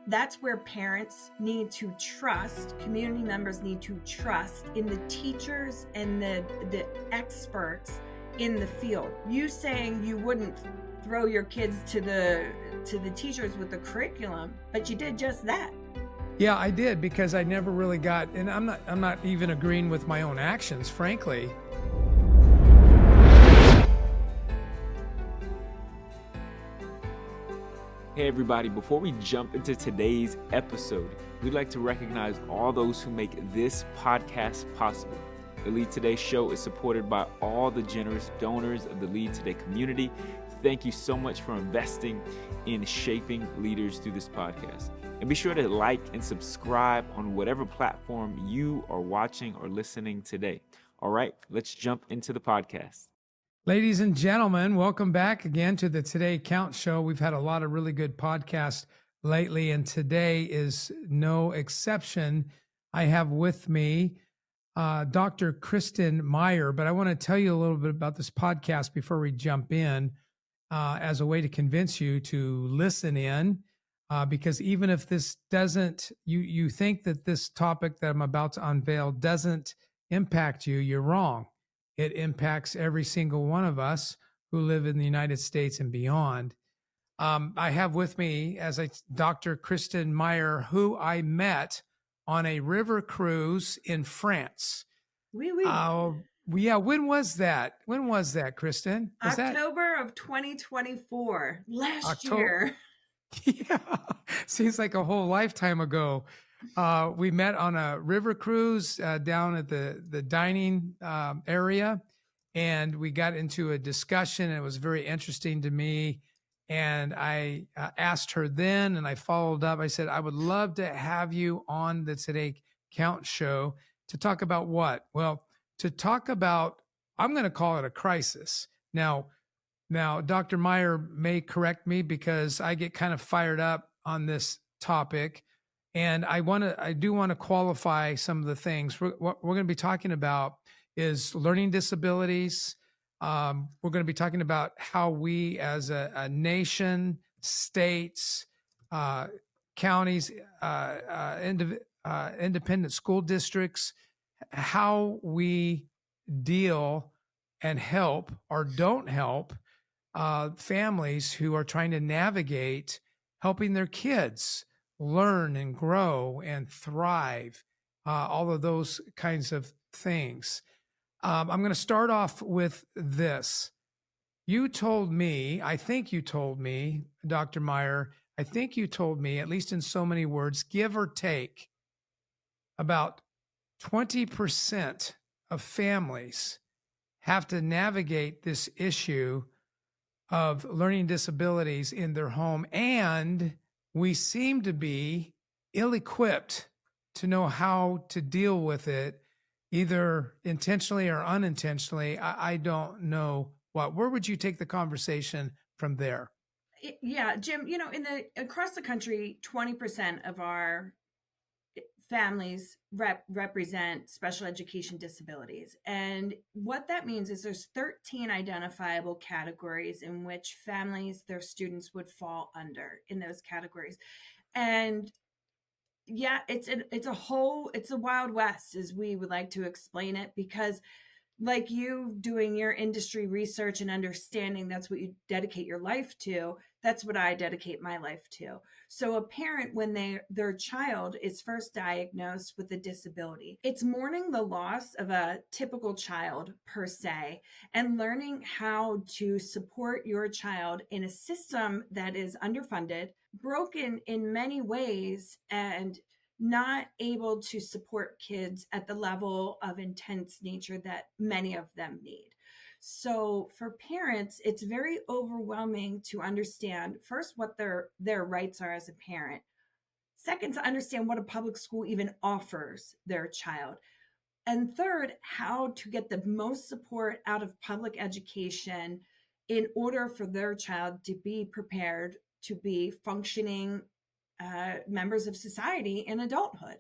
That's where parents need to trust, community members need to trust in the teachers and the experts in the field. You saying you wouldn't throw your kids to the teachers with the curriculum, but you did just that. Yeah, I did, because I never really got, and I'm not even agreeing with my own actions, frankly. Hey everybody, before we jump into today's episode, we'd like to recognize all those who make this podcast possible. The Lead Today show is supported by all the generous donors of the Lead Today community. Thank you so much for investing in shaping leaders through this podcast. And be sure to like and subscribe on whatever platform you are watching or listening today. All right, let's jump into the podcast. Ladies and gentlemen, welcome back again to the Today Count Show. We've had a lot of really good podcasts lately, and today is no exception. I have with me Dr. Kristin Meyer, but I want to tell you a little bit about this podcast before we jump in as a way to convince you to listen in, because even if this doesn't, you think that this topic that I'm about to unveil doesn't impact you, you're wrong. It impacts every single one of us who live in the United States and beyond. I have with me Dr. Kristin Meyer, who I met on a river cruise in France. Oui. Yeah, when was that? When was that, Kristin? October of 2024, last year. Yeah, seems like a whole lifetime ago. We met on a river cruise down at the dining area, and we got into a discussion. It was very interesting to me, and I asked her then, and I followed up. I said, I would love to have you on the Today Count show to talk about what? Well, to talk about, I'm going to call it a crisis. Now, Dr. Meyer may correct me because I get kind of fired up on this topic. And I do want to qualify some of the things. What we're going to be talking about is learning disabilities. We're going to be talking about how we as a nation, states, counties, independent school districts, how we deal and help or don't help families who are trying to navigate helping their kids learn and grow and thrive, all of those kinds of things. I'm going to start off with this. I think you told me, Dr. Meyer, I think you told me, at least in so many words, give or take, about 20% of families have to navigate this issue of learning disabilities in their home, and we seem to be ill-equipped to know how to deal with it, either intentionally or unintentionally. I don't know what. Where would you take the conversation from there? Yeah, Jim, across the country, 20% of our families represent special education disabilities. And what that means is there's 13 identifiable categories in which families, their students would fall under in those categories. And yeah, it's a Wild West, as we would like to explain it, because like you doing your industry research and understanding, that's what you dedicate your life to. That's what I dedicate my life to. So a parent, when their child is first diagnosed with a disability, it's mourning the loss of a typical child per se, and learning how to support your child in a system that is underfunded, broken in many ways, and not able to support kids at the level of intense nature that many of them need. So for parents, it's very overwhelming to understand, first, what their rights are as a parent. Second, to understand what a public school even offers their child. And third, how to get the most support out of public education in order for their child to be prepared to be functioning members of society in adulthood.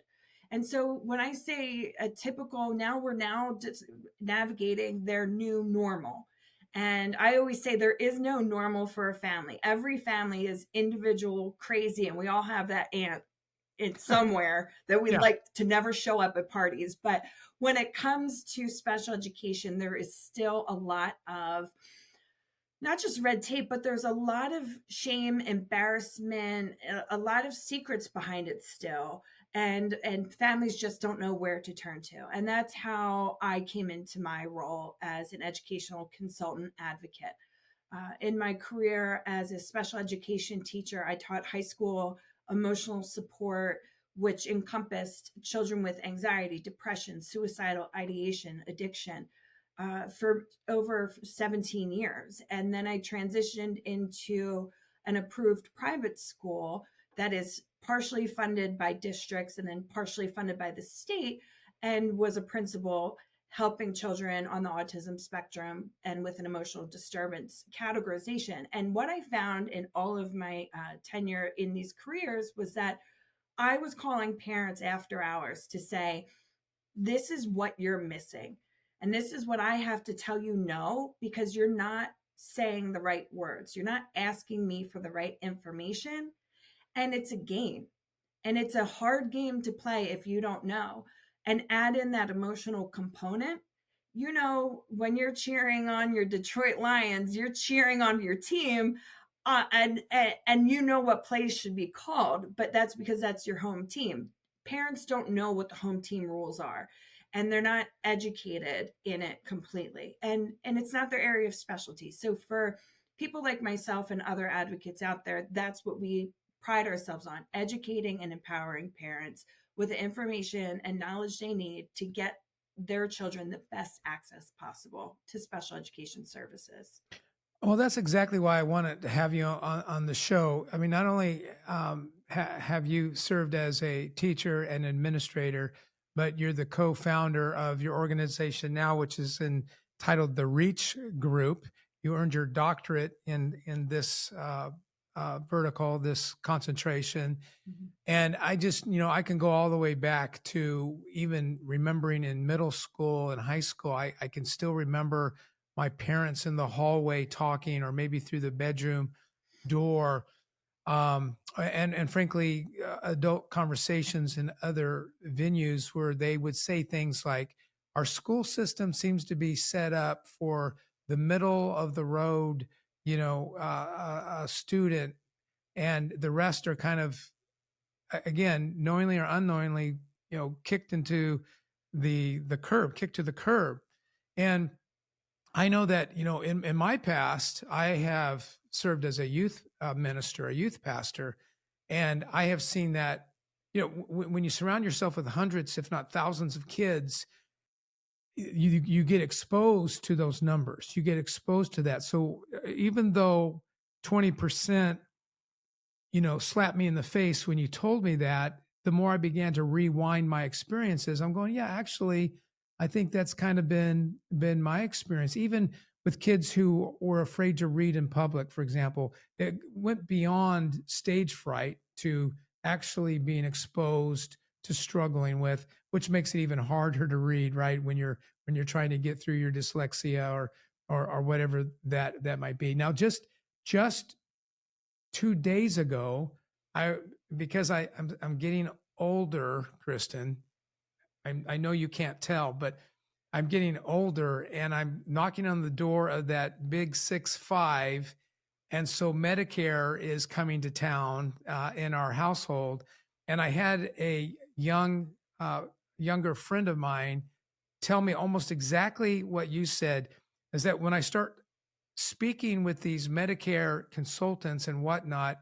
And so when I say a typical, we're now just navigating their new normal. And I always say there is no normal for a family. Every family is individual, crazy, and we all have that aunt somewhere that we'd Yeah. like to never show up at parties. But when it comes to special education, there is still a lot of not just red tape, but there's a lot of shame, embarrassment, a lot of secrets behind it still. And families just don't know where to turn to. And that's how I came into my role as an educational consultant advocate. In my career as a special education teacher, I taught high school emotional support, which encompassed children with anxiety, depression, suicidal ideation, addiction, for over 17 years. And then I transitioned into an approved private school that is partially funded by districts and then partially funded by the state, and was a principal helping children on the autism spectrum and with an emotional disturbance categorization. And what I found in all of my tenure in these careers was that I was calling parents after hours to say, this is what you're missing. And this is what I have to tell you no, because you're not saying the right words. You're not asking me for the right information. And it's a game. And it's a hard game to play if you don't know. And add in that emotional component. You know, when you're cheering on your Detroit Lions, you're cheering on your team, and you know what plays should be called, but that's because that's your home team. Parents don't know what the home team rules are, and they're not educated in it completely, and it's not their area of specialty. So for people like myself and other advocates out there, that's what we pride ourselves on: educating and empowering parents with the information and knowledge they need to get their children the best access possible to special education services. Well, that's exactly why I wanted to have you on the show. I mean, not only have you served as a teacher and administrator, but you're the co-founder of your organization now, which is entitled the Reach Group. You earned your doctorate in this vertical, this concentration. Mm-hmm. And I just, I can go all the way back to even remembering in middle school and high school. I can still remember my parents in the hallway talking, or maybe through the bedroom door, and frankly, adult conversations in other venues where they would say things like, "Our school system seems to be set up for the middle of the road, a student, and the rest are kind of, again, knowingly or unknowingly, kicked into kicked to the curb." And I know that, in my past, I have served as a youth minister, a youth pastor, and I have seen that, when you surround yourself with hundreds, if not thousands of kids, you get exposed to those numbers. You get exposed to that. So even though 20%, slapped me in the face when you told me that, the more I began to rewind my experiences, I'm going, yeah, actually, I think that's kind of been my experience. Even with kids who were afraid to read in public, for example, it went beyond stage fright to actually being exposed to struggling with, which makes it even harder to read, right? When you're trying to get through your dyslexia or whatever that might be. Now, just 2 days ago, because I'm getting older, Kristin. I know you can't tell, but I'm getting older, and I'm knocking on the door of that big 6-5. And so Medicare is coming to town in our household. And I had a younger friend of mine tell me almost exactly what you said, is that when I start speaking with these Medicare consultants and whatnot,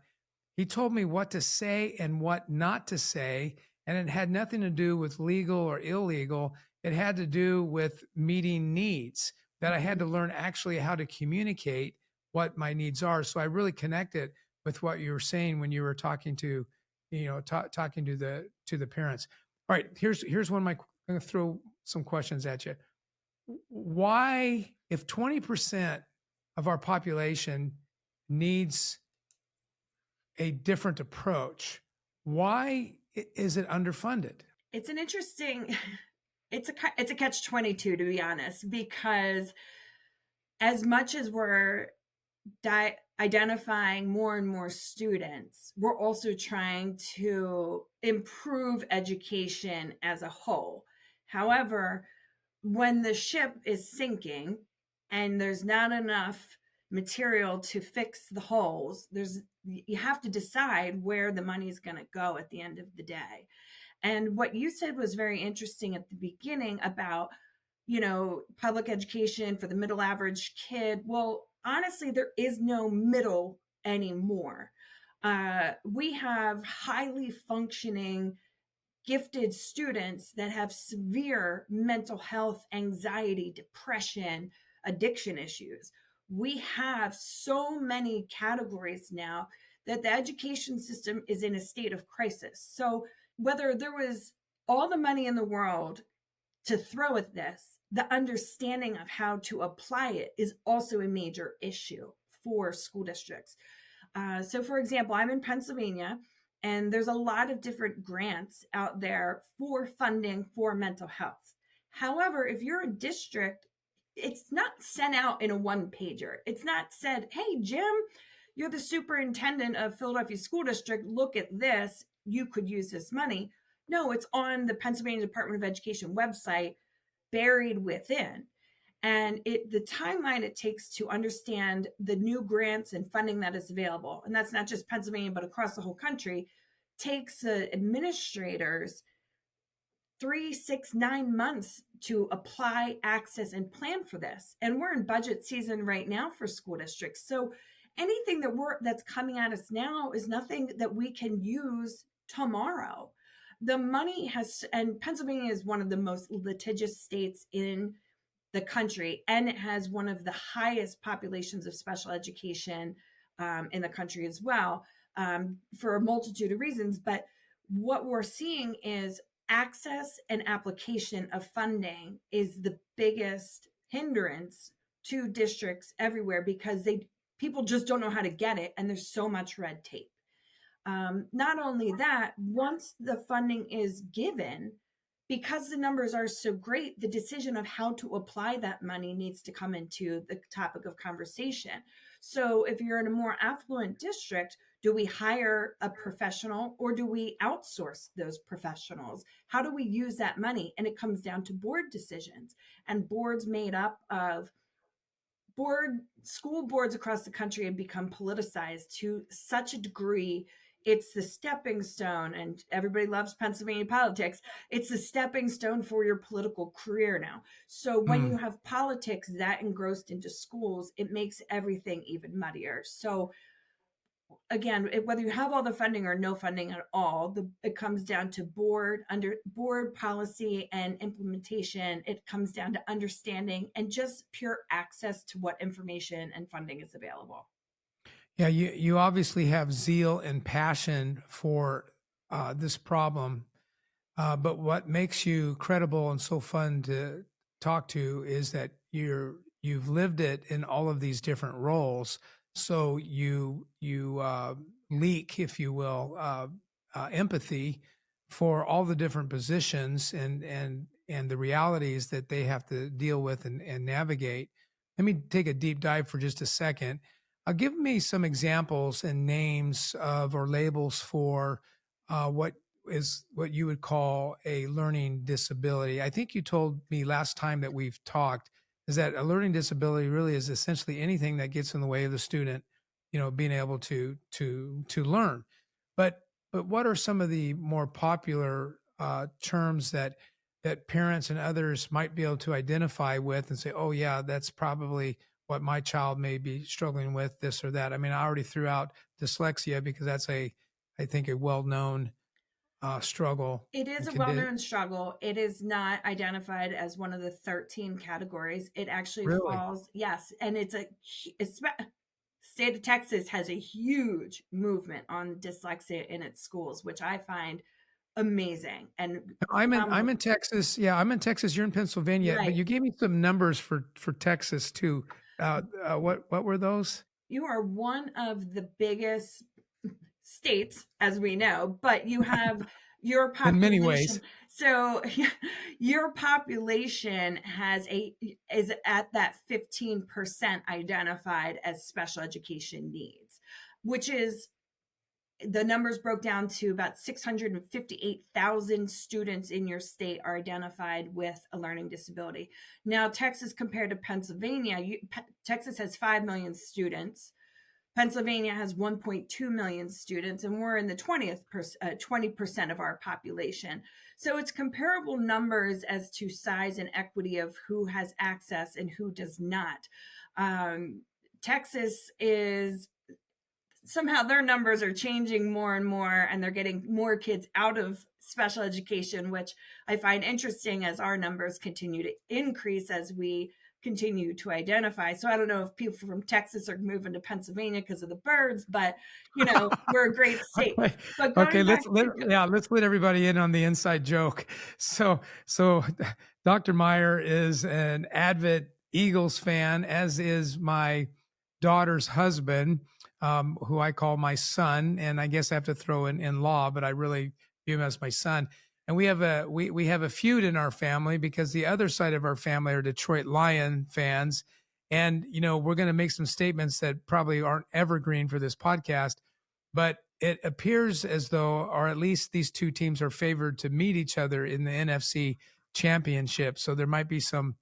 he told me what to say and what not to say. And it had nothing to do with legal or illegal. It had to do with meeting needs, that I had to learn actually how to communicate what my needs are. So I really connected with what you were saying when you were talking to, talking to the parents. All right, here's one of my, I'm going to throw some questions at you. Why, if 20% of our population needs a different approach, why is it underfunded? It's an interesting, it's a catch-22, to be honest, because as much as we're identifying more and more students, we're also trying to improve education as a whole. However, when the ship is sinking and there's not enough material to fix the holes, you have to decide where the money is going to go at the end of the day. And what you said was very interesting at the beginning about, public education for the middle average kid. Well, honestly, there is no middle anymore. We have highly functioning, gifted students that have severe mental health, anxiety, depression, addiction issues. We have so many categories now that the education system is in a state of crisis. So, whether there was all the money in the world to throw at this, the understanding of how to apply it is also a major issue for school districts. So, for example, I'm in Pennsylvania, and there's a lot of different grants out there for funding for mental health. However, if you're a district, it's not sent out in a one pager. It's not said, hey, Jim, you're the superintendent of Philadelphia School District. Look at this. You could use this money. No, it's on the Pennsylvania Department of Education website, buried within. And the timeline it takes to understand the new grants and funding that is available, and that's not just Pennsylvania, but across the whole country, takes administrators 3, 6, 9 months to apply, access, and plan for this. And we're in budget season right now for school districts. So anything that's coming at us now is nothing that we can use tomorrow. The money and Pennsylvania is one of the most litigious states in the country, and it has one of the highest populations of special education in the country as well, for a multitude of reasons. But what we're seeing is access and application of funding is the biggest hindrance to districts everywhere, because people just don't know how to get it, and there's so much red tape. Not only that, once the funding is given, because the numbers are so great, the decision of how to apply that money needs to come into the topic of conversation. So if you're in a more affluent district, do we hire a professional or do we outsource those professionals? How do we use that money? And it comes down to board decisions, and boards made up of school boards across the country have become politicized to such a degree. It's the stepping stone, and everybody loves Pennsylvania politics. It's the stepping stone for your political career now. So when you have politics that engrossed into schools, it makes everything even muddier. So again, whether you have all the funding or no funding at all, it comes down to board policy and implementation. It comes down to understanding and just pure access to what information and funding is available. Yeah, you obviously have zeal and passion for this problem, but what makes you credible and so fun to talk to is that you've lived it in all of these different roles. So you leak, if you will, empathy for all the different positions and the realities that they have to deal with and navigate. Let me take a deep dive for just a second. Give me some examples and names of or labels for what you would call a learning disability. I think you told me last time that we've talked is that a learning disability really is essentially anything that gets in the way of the student, being able to learn. But what are some of the more popular terms that parents and others might be able to identify with and say, oh yeah, that's probably what my child may be struggling with, this or that? I mean, I already threw out dyslexia because that's I think a well-known struggle. It is a well-known struggle. It is not identified as one of the 13 categories. It actually falls, yes. And it's state of Texas has a huge movement on dyslexia in its schools, which I find amazing. And I'm in Texas. Yeah, I'm in Texas. You're in Pennsylvania, right. But you gave me some numbers for Texas too. What were those? You are one of the biggest states, as we know, but you have Your in many ways. population. So your population is at that 15% identified as special education needs, which is, the numbers broke down to about 658,000 students in your state are identified with a learning disability. Now, Texas compared to Pennsylvania, Texas has 5 million students. Pennsylvania has 1.2 million students, and we're in the 20% of our population. So it's comparable numbers as to size and equity of who has access and who does not. Texas is, somehow their numbers are changing more and more, and they're getting more kids out of special education, which I find interesting as our numbers continue to increase as we continue to identify. So I don't know if people from Texas are moving to Pennsylvania because of the birds, but we're a great state. Okay. But going back let's let everybody in on the inside joke. So Dr. Meyer is an avid Eagles fan, as is my daughter's husband, who I call my son, and I guess I have to throw in law, but I really view him as my son. And we have a feud in our family because the other side of our family are Detroit Lion fans. And, we're going to make some statements that probably aren't evergreen for this podcast, but it appears as though, or at least these two teams are favored to meet each other in the NFC championship. So there might be some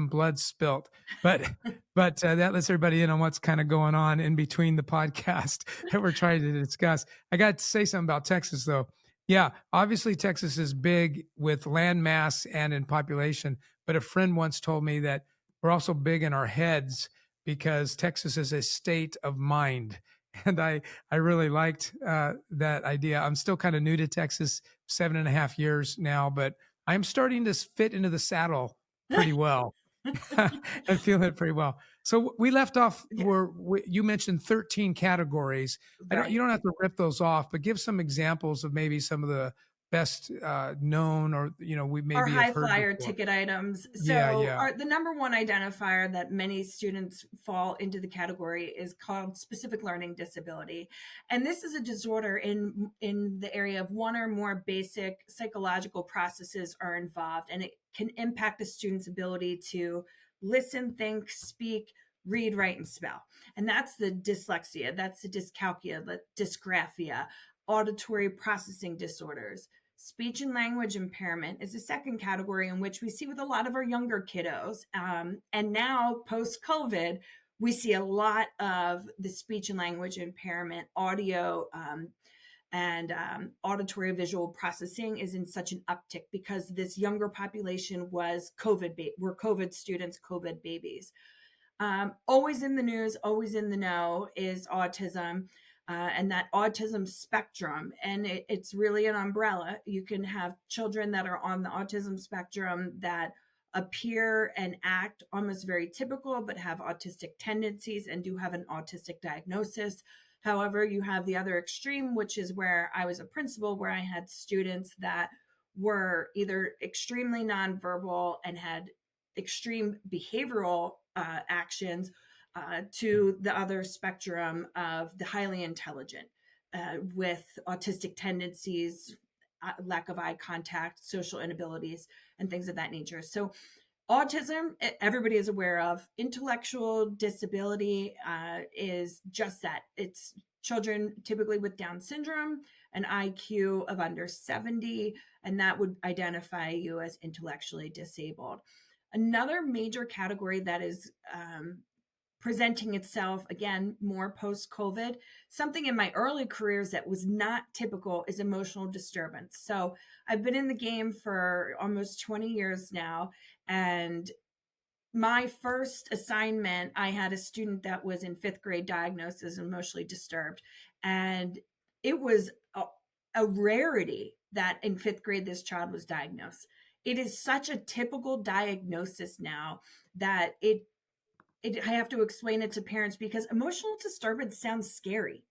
blood spilt, but that lets everybody in on what's kind of going on in between the podcast that we're trying to discuss. I got to say something about Texas though. Yeah, obviously Texas is big with land mass and in population, but a friend once told me that we're also big in our heads because Texas is a state of mind. And I really liked that idea. I'm still kind of new to Texas, 7.5 years now, but I'm starting to fit into the saddle pretty well and feel it pretty well. So we left off where you mentioned 13 categories. Right. You don't have to rip those off, but give some examples of maybe some of the best known, or we maybe our high have heard flyer before. ticket items. So Yeah. the number one identifier that many students fall into the category is called specific learning disability. And this is a disorder in the area of one or more basic psychological processes are involved, and it can impact the student's ability to listen, think, speak, read, write, and spell. And that's the dyslexia, that's the dyscalculia, the dysgraphia, auditory processing disorders. Speech and language impairment is the second category, in which we see with a lot of our younger kiddos. And now, post-COVID, we see a lot of the speech and language impairment, audio and auditory visual processing is in such an uptick because this younger population was were COVID students, COVID babies. Always in the news, always in the know is autism. And that autism spectrum, and it's really an umbrella. You can have children that are on the autism spectrum that appear and act almost very typical, but have autistic tendencies and do have an autistic diagnosis. However, you have the other extreme, which is where I was a principal, where I had students that were either extremely nonverbal and had extreme behavioral actions, to the other spectrum of the highly intelligent with autistic tendencies, lack of eye contact, social inabilities, and things of that nature. So autism, everybody is aware of. Intellectual disability is just that. It's children typically with Down syndrome, an IQ of under 70, and that would identify you as intellectually disabled. Another major category that is presenting itself again more post-COVID, something in my early careers that was not typical is emotional disturbance. So I've been in the game for almost 20 years now, and my first assignment, I had a student that was in 5th grade diagnosed as emotionally disturbed, and it was a rarity that in 5th grade this child was diagnosed. It is such a typical diagnosis now that I have to explain it to parents because emotional disturbance sounds scary.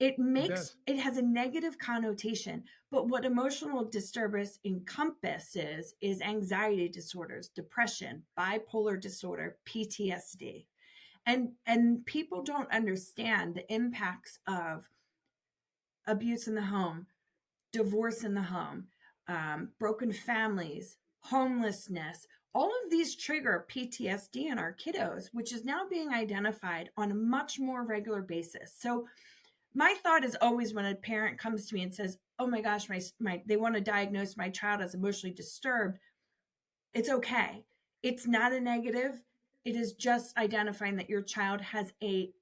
It has a negative connotation, but what emotional disturbance encompasses is anxiety disorders, depression, bipolar disorder, PTSD. And people don't understand the impacts of abuse in the home, divorce in the home, broken families, homelessness. All of these trigger PTSD in our kiddos, which is now being identified on a much more regular basis. So my thought is always when a parent comes to me and says, "Oh my gosh, they want to diagnose my child as emotionally disturbed," it's okay. It's not a negative. It is just identifying that your child has an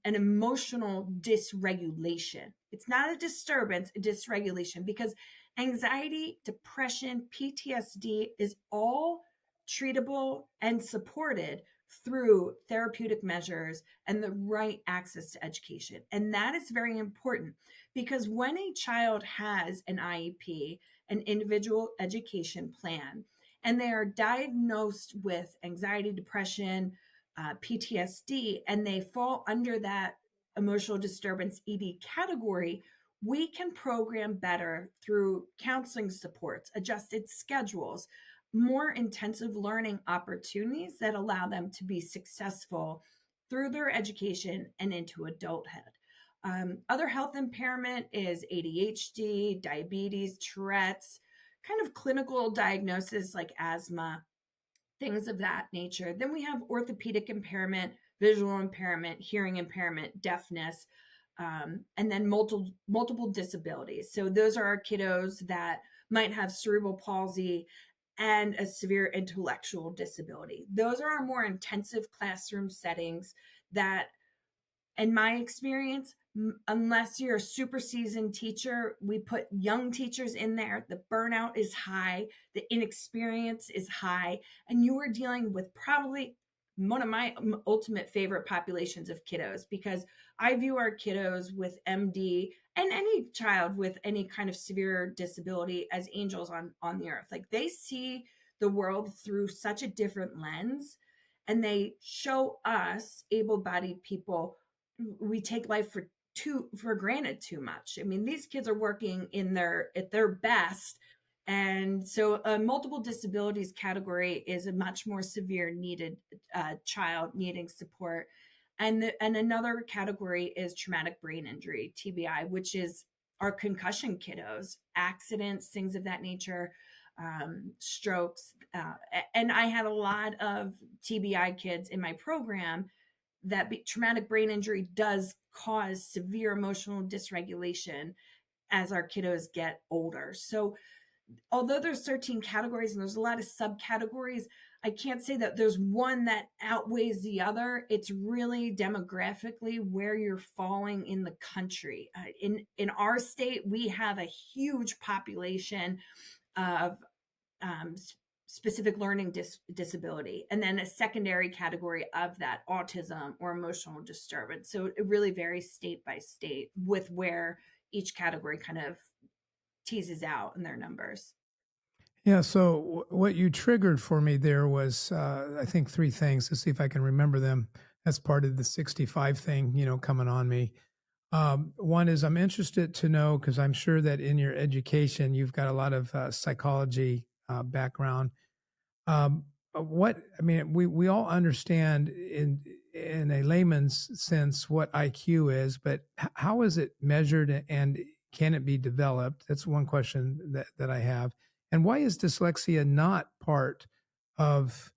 emotional dysregulation. It's not a disturbance, a dysregulation, because anxiety, depression, PTSD is all treatable and supported through therapeutic measures and the right access to education. And that is very important because when a child has an IEP, an individual education plan, and they are diagnosed with anxiety, depression, PTSD, and they fall under that emotional disturbance ED category, we can program better through counseling supports, adjusted schedules, more intensive learning opportunities that allow them to be successful through their education and into adulthood. Other health impairment is ADHD, diabetes, Tourette's, kind of clinical diagnosis like asthma, things of that nature. Then we have orthopedic impairment, visual impairment, hearing impairment, deafness, and then multiple disabilities. So those are our kiddos that might have cerebral palsy and a severe intellectual disability. Those are our more intensive classroom settings that, in my experience, unless you're a super seasoned teacher, we put young teachers in there. The burnout is high, the inexperience is high, and you are dealing with probably one of my ultimate favorite populations of kiddos, because I view our kiddos with MD and any child with any kind of severe disability as angels on the earth. Like, they see the world through such a different lens, and they show us able-bodied people, we take life for granted too much. I mean, these kids are working at their best. And so a multiple disabilities category is a much more severe needed child needing support. And another category is traumatic brain injury, TBI, which is our concussion kiddos, accidents, things of that nature, strokes. And I had a lot of TBI kids in my program. That traumatic brain injury does cause severe emotional dysregulation as our kiddos get older. So although there's 13 categories and there's a lot of subcategories, I can't say that there's one that outweighs the other. It's really demographically where you're falling in the country. In our state, we have a huge population of specific learning disability, and then a secondary category of that, autism or emotional disturbance. So it really varies state by state with where each category kind of teases out in their numbers. Yeah. So what you triggered for me there was, I think, three things. Let's see if I can remember them. That's part of the 65 thing, coming on me. One is I'm interested to know, because I'm sure that in your education, you've got a lot of psychology background. We all understand in a layman's sense what IQ is, but how is it measured and can it be developed? That's one question that I have. And why is dyslexia not part of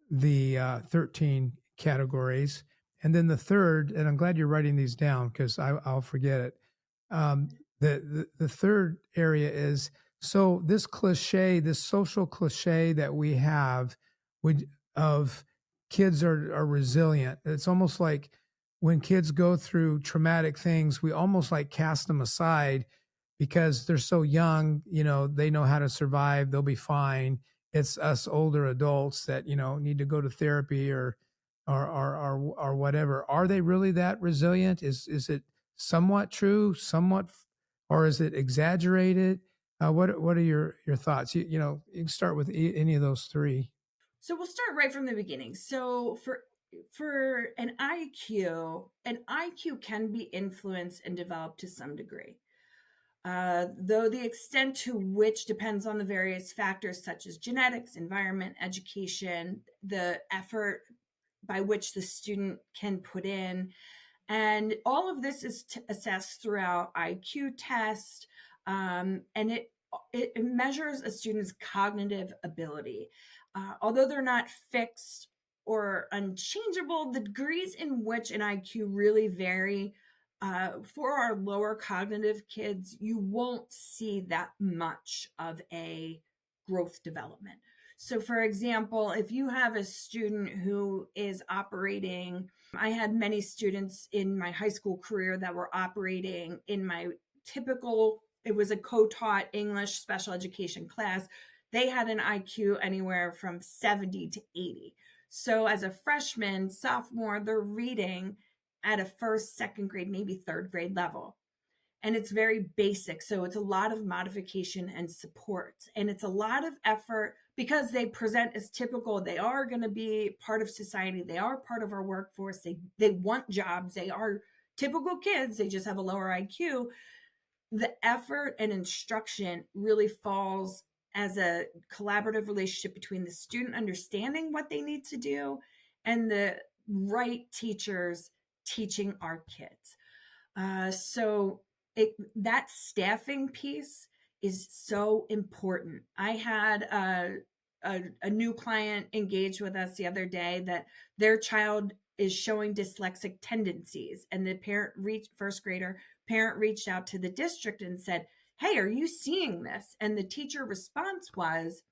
the 13 categories? And then the third, and I'm glad you're writing these down because I'll forget it. The third area is, so this cliche, this social cliche that we have of kids are resilient. It's almost like when kids go through traumatic things, we almost like cast them aside because they're so young, they know how to survive, they'll be fine. It's us older adults that, need to go to therapy or whatever. Are they really that resilient? Is it somewhat true, or is it exaggerated? What are your thoughts? You can start with any of those three. So we'll start right from the beginning. So for an IQ can be influenced and developed to some degree. Though the extent to which depends on the various factors such as genetics, environment, education, the effort by which the student can put in. And all of this is assessed throughout IQ tests, And it measures a student's cognitive ability. Although they're not fixed or unchangeable, the degrees in which an IQ really vary. For our lower cognitive kids, you won't see that much of a growth development. So, for example, if you have a student who is operating, I had many students in my high school career that were operating in my typical, it was a co-taught English special education class. They had an IQ anywhere from 70 to 80. So as a freshman, sophomore, they're reading at a first, second grade, maybe third grade level. And it's very basic. So it's a lot of modification and support. And it's a lot of effort because they present as typical. They are going to be part of society. They are part of our workforce. They want jobs. They are typical kids. They just have a lower IQ. The effort and instruction really falls as a collaborative relationship between the student understanding what they need to do and the right teachers teaching our kids. So that staffing piece is so important. I had a new client engage with us the other day that their child is showing dyslexic tendencies, and the first grader parent reached out to the district and said, "Hey, are you seeing this?" And the teacher response was,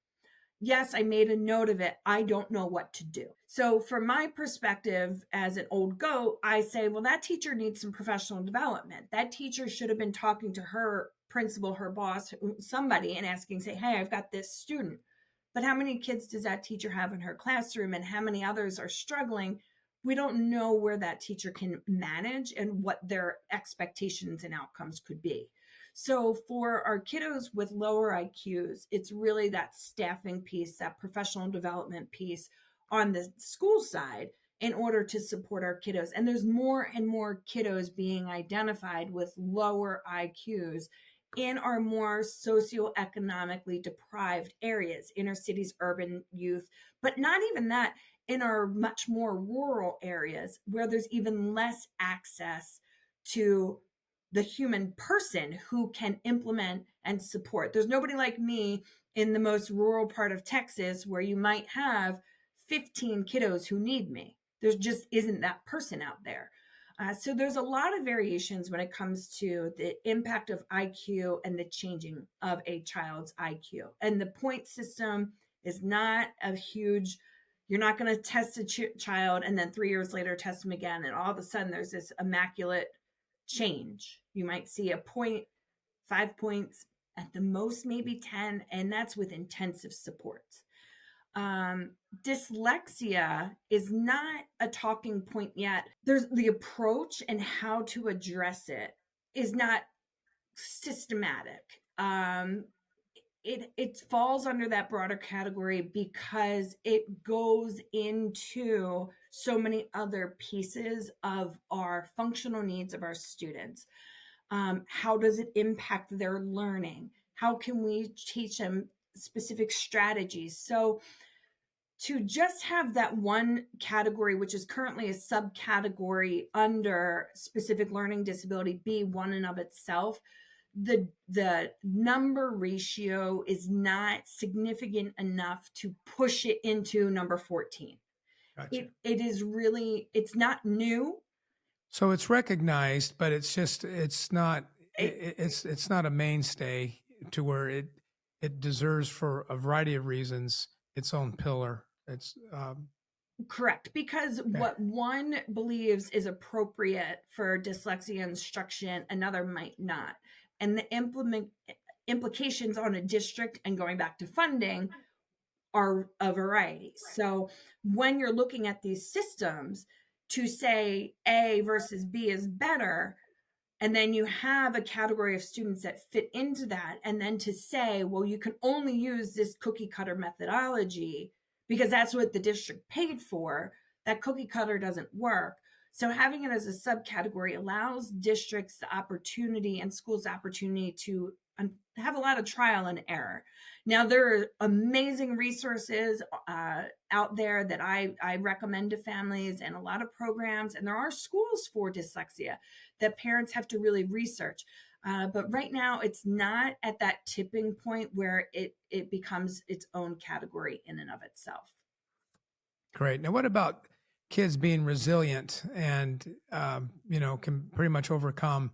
"Yes, I made a note of it. I don't know what to do." So from my perspective as an old goat, I say, well, that teacher needs some professional development. That teacher should have been talking to her principal, her boss, somebody, and asking, say, "Hey, I've got this student. But how many kids does that teacher have in her classroom, and how many others are struggling?" We don't know where that teacher can manage and what their expectations and outcomes could be. So for our kiddos with lower IQs, it's really that staffing piece, that professional development piece on the school side in order to support our kiddos. And there's more and more kiddos being identified with lower IQs in our more socioeconomically deprived areas, inner cities, urban youth, but not even that, in our much more rural areas where there's even less access to the human person who can implement and support. There's nobody like me in the most rural part of Texas where you might have 15 kiddos who need me. There just isn't that person out there. So there's a lot of variations when it comes to the impact of IQ and the changing of a child's IQ. And the point system is not a huge, you're not going to test a child and then 3 years later test them again. And all of a sudden there's this immaculate change. You might see a point, 5 points, at the most maybe 10, and that's with intensive support. Dyslexia is not a talking point yet. There's the approach and how to address it is not systematic. It falls under that broader category because it goes into so many other pieces of our functional needs of our students. How does it impact their learning? How can we teach them specific strategies? So to just have that one category, which is currently a subcategory under specific learning disability, be one in of itself, the number ratio is not significant enough to push it into number 14. Gotcha. It is really, it's not new. So it's recognized, but it's not a mainstay to where it deserves, for a variety of reasons, its own pillar. It's correct, because what one believes is appropriate for dyslexia instruction, another might not. And the implications on a district and going back to funding are a variety. So when you're looking at these systems, to say A versus B is better, and then you have a category of students that fit into that, and then to say, well, you can only use this cookie cutter methodology because that's what the district paid for, that cookie cutter doesn't work. So having it as a subcategory allows districts the opportunity and schools the opportunity to have a lot of trial and error. Now, there are amazing resources out there that I recommend to families, and a lot of programs, and there are schools for dyslexia that parents have to really research. But right now, it's not at that tipping point where it becomes its own category in and of itself. Great. Now, what about kids being resilient and, can pretty much overcome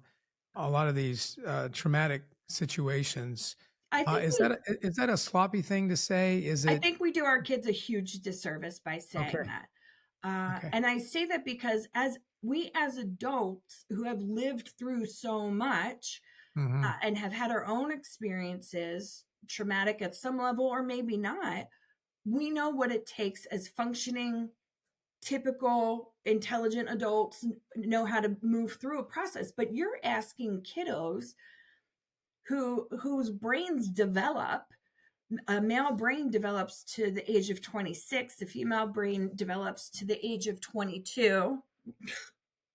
a lot of these traumatic situations? I think Is we that a sloppy thing to say? Is I it think we do our kids a huge disservice by saying okay? that. Okay. And I say that because as adults who have lived through so much Hmm. and have had our own experiences, traumatic at some level or maybe not, we know what it takes as functioning, typical, intelligent adults know how to move through a process. But you're asking kiddos whose brains develop. A male brain develops to the age of 26, the female brain develops to the age of 22.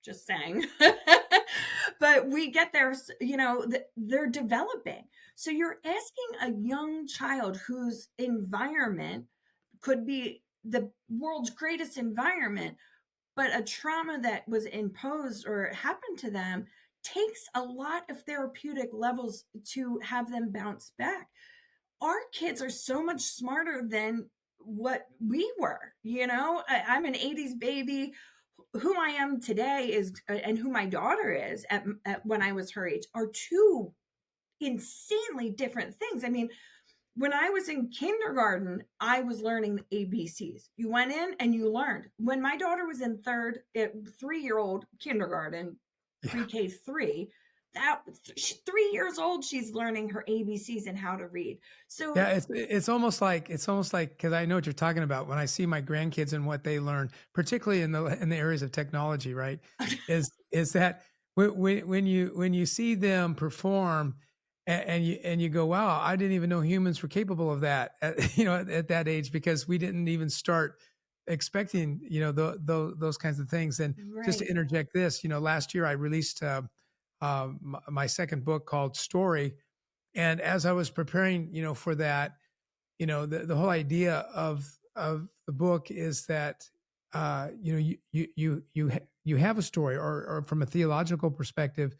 Just saying. But we get there, they're developing. So you're asking a young child whose environment could be the world's greatest environment, but a trauma that was imposed or happened to them takes a lot of therapeutic levels to have them bounce back. Our kids are so much smarter than what we were. I'm an 80s baby. Who I am today is, and who my daughter is at when I was her age, are two insanely different things. I mean, when I was in kindergarten, I was learning the ABCs. You went in and you learned. When my daughter was in 3-year-old kindergarten, Yeah. pre-K 3, that 3 years old, she's learning her ABCs and how to read. Yeah, So it's almost like because I know what you're talking about. When I see my grandkids and what they learn, particularly in the areas of technology, right, is that when you see them perform, and you go, wow, I didn't even know humans were capable of that, at that age, because we didn't even start expecting, those kinds of things. And just to right. interject this, last year I released my second book called Story. And as I was preparing, for that, the whole idea of the book is that, you have a story, or from a theological perspective,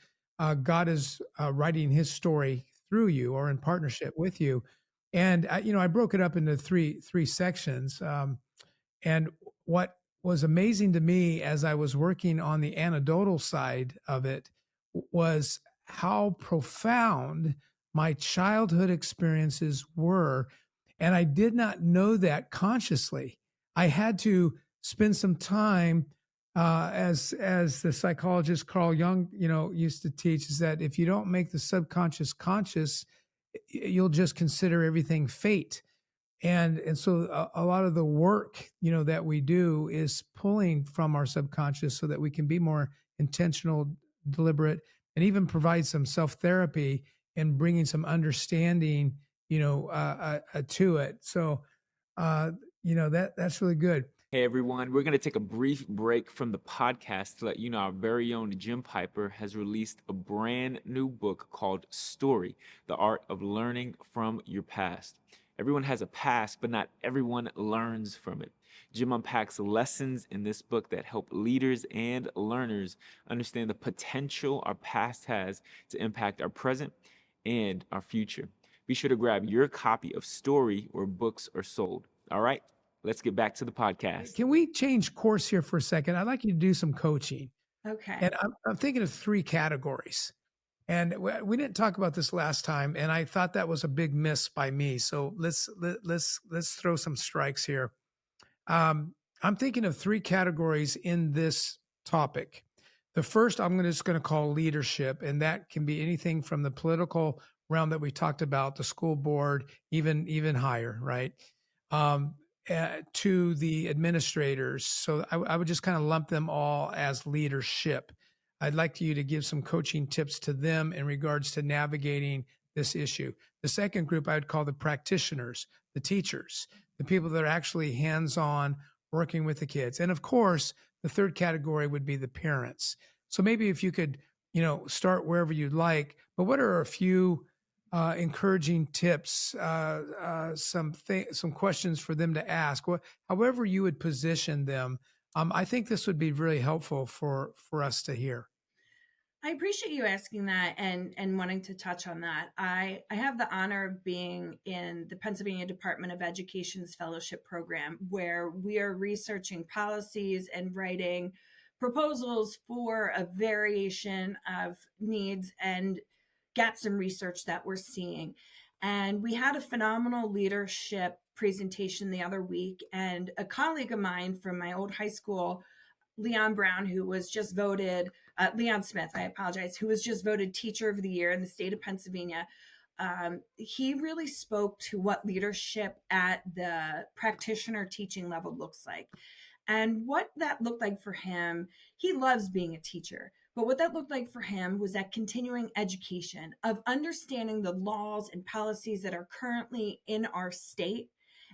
God is writing His story through you or in partnership with you. And I broke it up into three sections. And what was amazing to me as I was working on the anecdotal side of it was how profound my childhood experiences were. And I did not know that consciously. I had to spend some time, as the psychologist Carl Jung, used to teach, is that if you don't make the subconscious conscious, you'll just consider everything fate. And so a lot of the work, that we do is pulling from our subconscious so that we can be more intentional, deliberate, and even provide some self therapy and bringing some understanding, to it. So, that's really good. Hey everyone, we're going to take a brief break from the podcast to let you know our very own Jim Piper has released a brand new book called Story, The Art of Learning from Your Past. Everyone has a past, but not everyone learns from it. Jim unpacks lessons in this book that help leaders and learners understand the potential our past has to impact our present and our future. Be sure to grab your copy of Story where books are sold. All right? Let's get back to the podcast. Can we change course here for a second? I'd like you to do some coaching. Okay. And I'm thinking of three categories. And we didn't talk about this last time, and I thought that was a big miss by me. So let's throw some strikes here. I'm thinking of three categories in this topic. The first just going to call leadership, and that can be anything from the political realm that we talked about, the school board, even higher, right? Um, to the administrators. So I would just kind of lump them all as leadership. I'd like you to give some coaching tips to them in regards to navigating this issue. The second group I would call the practitioners, the teachers, the people that are actually hands-on working with the kids. And of course, the third category would be the parents. So maybe if you could, start wherever you'd like, but what are a few encouraging tips, some questions for them to ask, however you would position them. I think this would be really helpful for us to hear. I appreciate you asking that and wanting to touch on that. I have the honor of being in the Pennsylvania Department of Education's fellowship program, where we are researching policies and writing proposals for a variation of needs and gaps in research that we're seeing. And we had a phenomenal leadership presentation the other week, and a colleague of mine from my old high school, Leon Brown, who was just voted, Leon Smith, I apologize, who was just voted Teacher of the Year in the state of Pennsylvania. He really spoke to what leadership at the practitioner teaching level looks like. And what that looked like for him, he loves being a teacher. But what that looked like for him was that continuing education of understanding the laws and policies that are currently in our state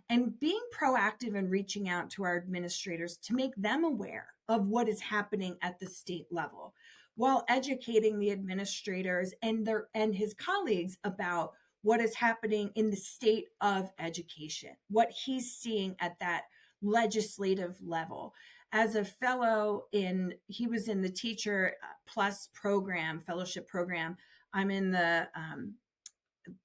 and being proactive and reaching out to our administrators to make them aware of what is happening at the state level, while educating the administrators and his colleagues about what is happening in the state of education, what he's seeing at that legislative level. As a fellow he was in the Teacher Plus program, fellowship program. I'm in the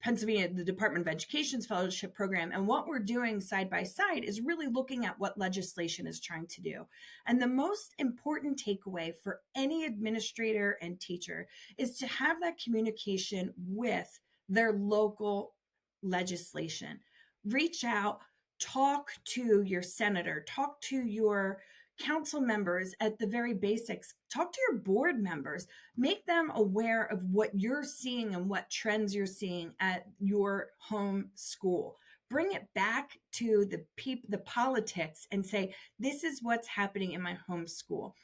Pennsylvania, the Department of Education's fellowship program. And what we're doing side by side is really looking at what legislation is trying to do. And the most important takeaway for any administrator and teacher is to have that communication with their local legislation. Reach out, talk to your senator, talk to your council members at the very basics, talk to your board members, make them aware of what you're seeing and what trends you're seeing at your home school. Bring it back to the politics and say, this is what's happening in my home school.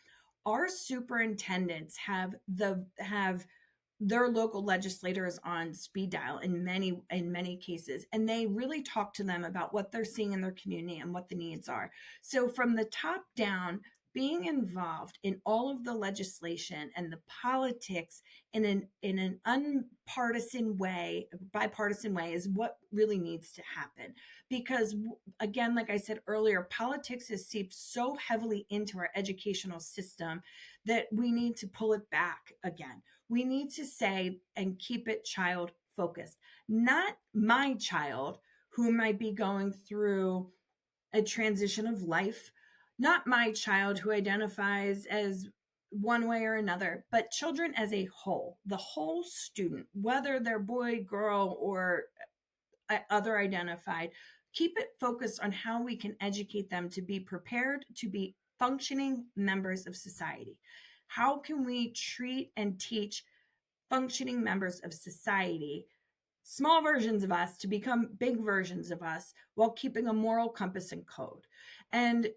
Our superintendents have their local legislators on speed dial in many cases, and they really talk to them about what they're seeing in their community and what the needs are. So from the top down, being involved in all of the legislation and the politics in an bipartisan way is what really needs to happen. Because again, like I said earlier, politics has seeped so heavily into our educational system that we need to pull it back again. We need to say and keep it child focused, not my child who might be going through a transition of life, not my child who identifies as one way or another, but children as a whole, the whole student, whether they're boy, girl, or other identified. Keep it focused on how we can educate them to be prepared to be functioning members of society. How can we treat and teach functioning members of society, small versions of us to become big versions of us, while keeping a moral compass and code? And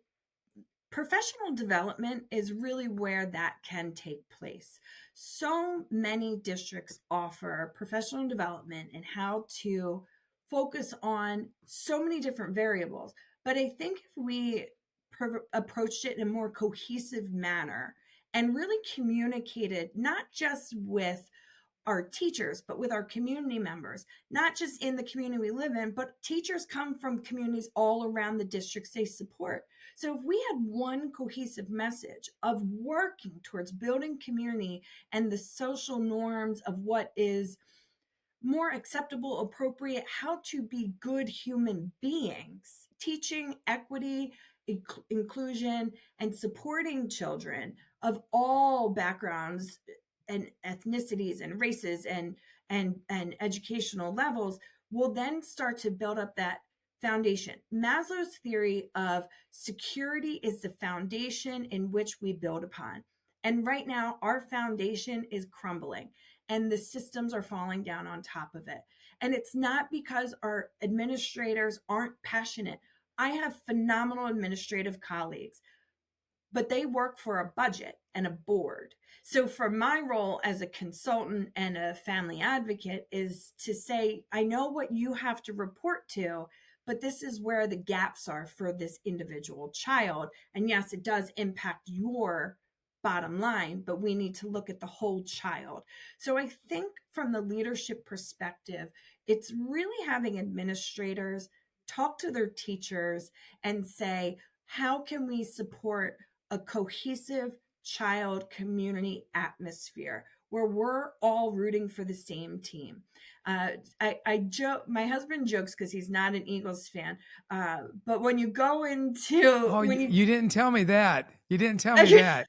professional development is really where that can take place. So many districts offer professional development and how to focus on so many different variables. But I think if we approached it in a more cohesive manner and really communicated not just with our teachers, but with our community members, not just in the community we live in, but teachers come from communities all around the districts they support. So if we had one cohesive message of working towards building community and the social norms of what is more acceptable, appropriate, how to be good human beings, teaching equity, inclusion, and supporting children of all backgrounds and ethnicities and races and educational levels, will then start to build up that foundation. Maslow's theory of security is the foundation in which we build upon. And right now, our foundation is crumbling and the systems are falling down on top of it. And it's not because our administrators aren't passionate. I have phenomenal administrative colleagues, but they work for a budget and a board. So for my role as a consultant and a family advocate is to say, I know what you have to report to, but this is where the gaps are for this individual child. And yes, it does impact your bottom line, but we need to look at the whole child. So I think from the leadership perspective, it's really having administrators talk to their teachers and say, how can we support a cohesive child community atmosphere where we're all rooting for the same team. I joke, my husband jokes because he's not an Eagles fan. But when you go into, Oh, when you didn't tell me that. You didn't tell me you, that.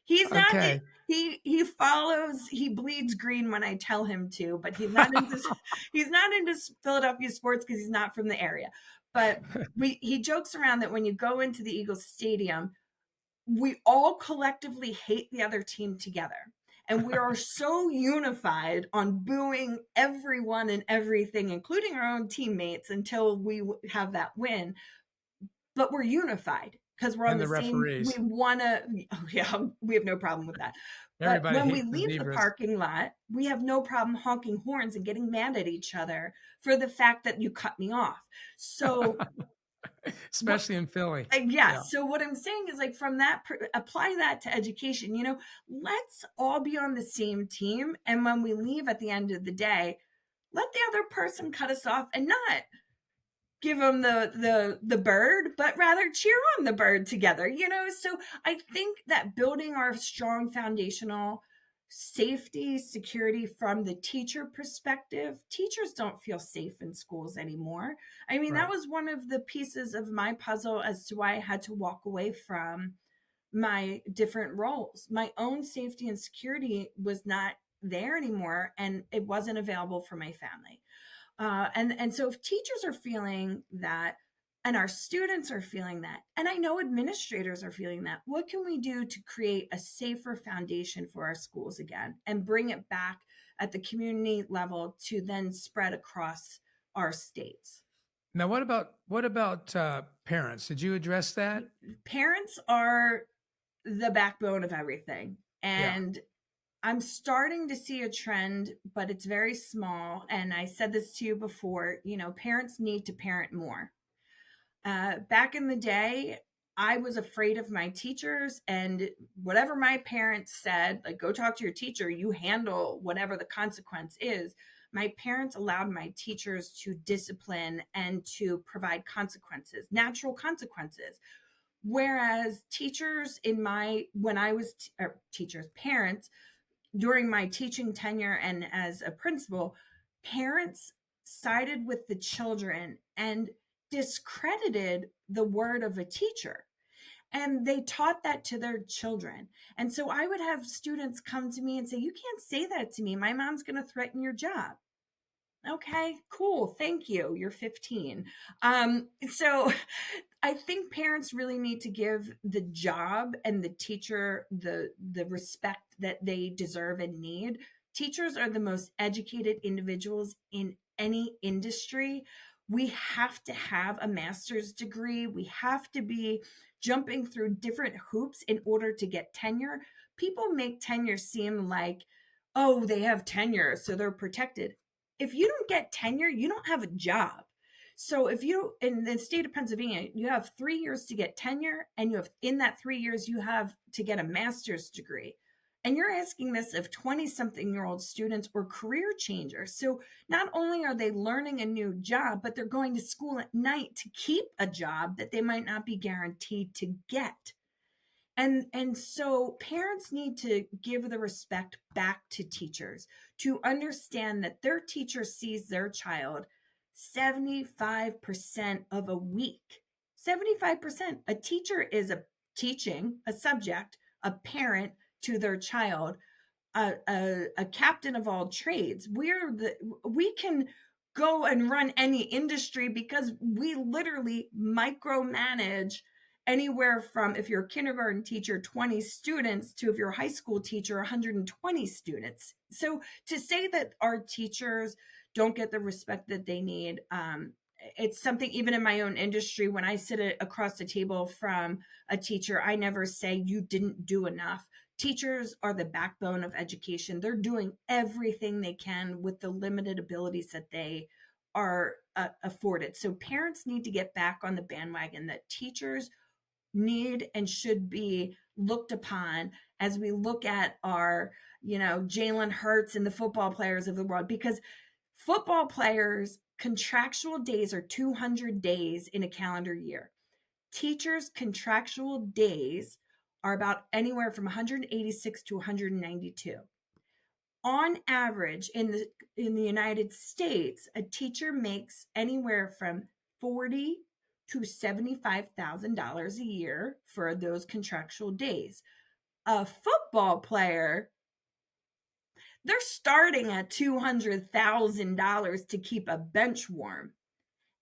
he's not, Okay. he bleeds green when I tell him to, but he's not into Philadelphia sports because he's not from the area. But he jokes around that when you go into the Eagles stadium, we all collectively hate the other team together. And we are so unified on booing everyone and everything, including our own teammates, until we have that win. But we're unified because we're on And the the same, we referees. want to, oh yeah, we have no problem with that. But Everybody when we hates the leave the zebras. parking lot, we have no problem honking horns and getting mad at each other for the fact that you cut me off. So Especially in Philly. yeah. So what I'm saying is, like, from that, apply that to education. Let's all be on the same team. And when we leave at the end of the day, let the other person cut us off and not give them the bird, but rather cheer on the bird together. So I think that building our strong foundational safety, security from the teacher perspective, teachers don't feel safe in schools anymore. I mean, that was one of the pieces of my puzzle as to why I had to walk away from my different roles. My own safety and security was not there anymore, and it wasn't available for my family. And so if teachers are feeling that, and our students are feeling that, and I know administrators are feeling that, what can we do to create a safer foundation for our schools again and bring it back at the community level to then spread across our states? Now, what about parents? Did you address that? Parents are the backbone of everything. And I'm starting to see a trend, but it's very small. And I said this to you before, parents need to parent more. Back in the day, I was afraid of my teachers, and whatever my parents said, like, go talk to your teacher, you handle whatever the consequence is. My parents allowed my teachers to discipline and to provide consequences, natural consequences. Whereas teachers parents, during my teaching tenure and as a principal, parents sided with the children and discredited the word of a teacher. And they taught that to their children. And so I would have students come to me and say, "You can't say that to me. My mom's going to threaten your job." Okay, cool. Thank you. You're 15. So I think parents really need to give the job and the teacher the respect that they deserve and need. Teachers are the most educated individuals in any industry. We have to have a master's degree. We have to be jumping through different hoops in order to get tenure. People make tenure seem like, oh, they have tenure, so they're protected. If you don't get tenure, you don't have a job. So if you, in the state of Pennsylvania, you have 3 years to get tenure, and in that 3 years, you have to get a master's degree. And you're asking this of 20-something-year-old students or career changers. So not only are they learning a new job, but they're going to school at night to keep a job that they might not be guaranteed to get. And so parents need to give the respect back to teachers, to understand that their teacher sees their child 75% of a week. 75%. A teacher is teaching a subject, a parent to their child, a captain of all trades. We can go and run any industry because we literally micromanage anywhere from, if you're a kindergarten teacher, 20 students, to if you're a high school teacher, 120 students. So to say that our teachers don't get the respect that they need, it's something, even in my own industry, when I sit across the table from a teacher, I never say you didn't do enough. Teachers are the backbone of education. They're doing everything they can with the limited abilities that they are afforded. So parents need to get back on the bandwagon that teachers need and should be looked upon as we look at our, Jalen Hurts and the football players of the world, because football players' contractual days are 200 days in a calendar year. Teachers' contractual days are about anywhere from 186 to 192. on average in the United States, a teacher makes anywhere from $40,000 to $75,000 a year for those contractual days. A football player, they're starting at $200,000 to keep a bench warm.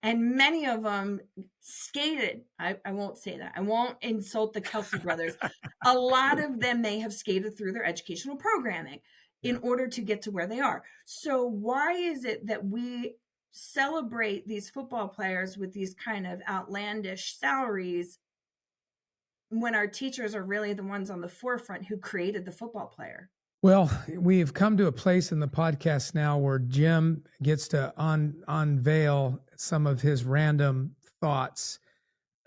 And many of them skated. I won't say that. I won't insult the Kelsey brothers. A lot of them may have skated through their educational programming in order to get to where they are. So why is it that we celebrate these football players with these kind of outlandish salaries when our teachers are really the ones on the forefront who created the football player? Well, we've come to a place in the podcast now where Jim gets to unveil some of his random thoughts.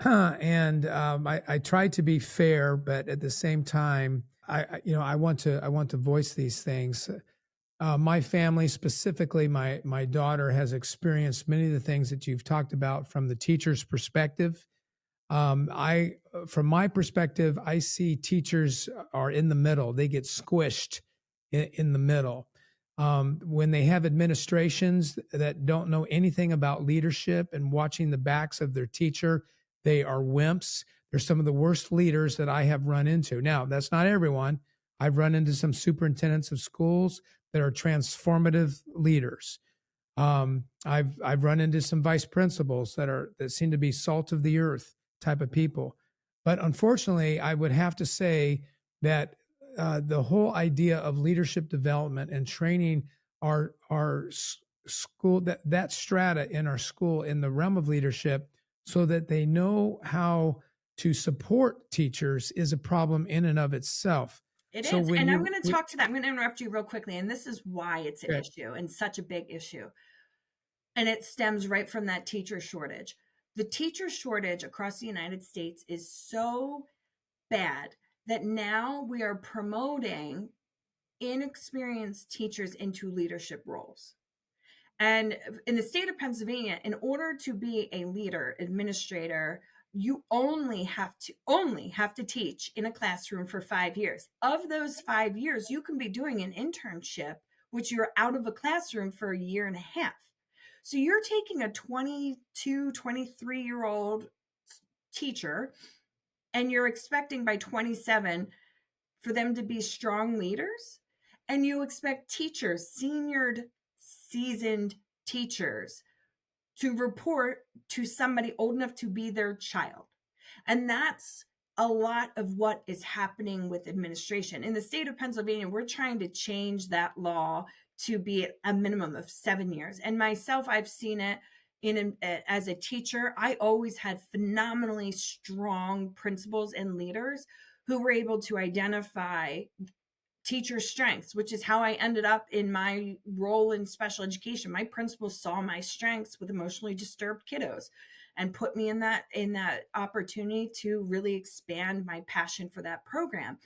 And I try to be fair, but at the same time, I want to voice these things. My family, specifically my daughter, has experienced many of the things that you've talked about from the teacher's perspective. From my perspective, I see teachers are in the middle. They get squished in the middle. When they have administrations that don't know anything about leadership and watching the backs of their teacher, they are wimps. They're some of the worst leaders that I have run into. Now, that's not everyone. I've run into some superintendents of schools that are transformative leaders. I've run into some vice principals that seem to be salt of the earth type of people. But unfortunately, I would have to say that the whole idea of leadership development and training our school, that strata in our school in the realm of leadership so that they know how to support teachers is a problem in and of itself. It is. And I'm going to talk to that. I'm going to interrupt you real quickly. And this is why it's an issue and such a big issue. And it stems right from that teacher shortage. The teacher shortage across the United States is so bad that now we are promoting inexperienced teachers into leadership roles. And in the state of Pennsylvania, in order to be a leader, administrator, you only have to teach in a classroom for 5 years. Of those 5 years, you can be doing an internship, which you're out of a classroom for a year and a half. So you're taking a 22, 23-year-old teacher, and you're expecting by 27 for them to be strong leaders. And you expect teachers, seasoned teachers, to report to somebody old enough to be their child. And that's a lot of what is happening with administration. In the state of Pennsylvania, we're trying to change that law to be a minimum of 7 years. And myself, I've seen it as a teacher. I always had phenomenally strong principals and leaders who were able to identify teacher strengths, which is how I ended up in my role in special education. My principals saw my strengths with emotionally disturbed kiddos and put me in that opportunity to really expand my passion for that program.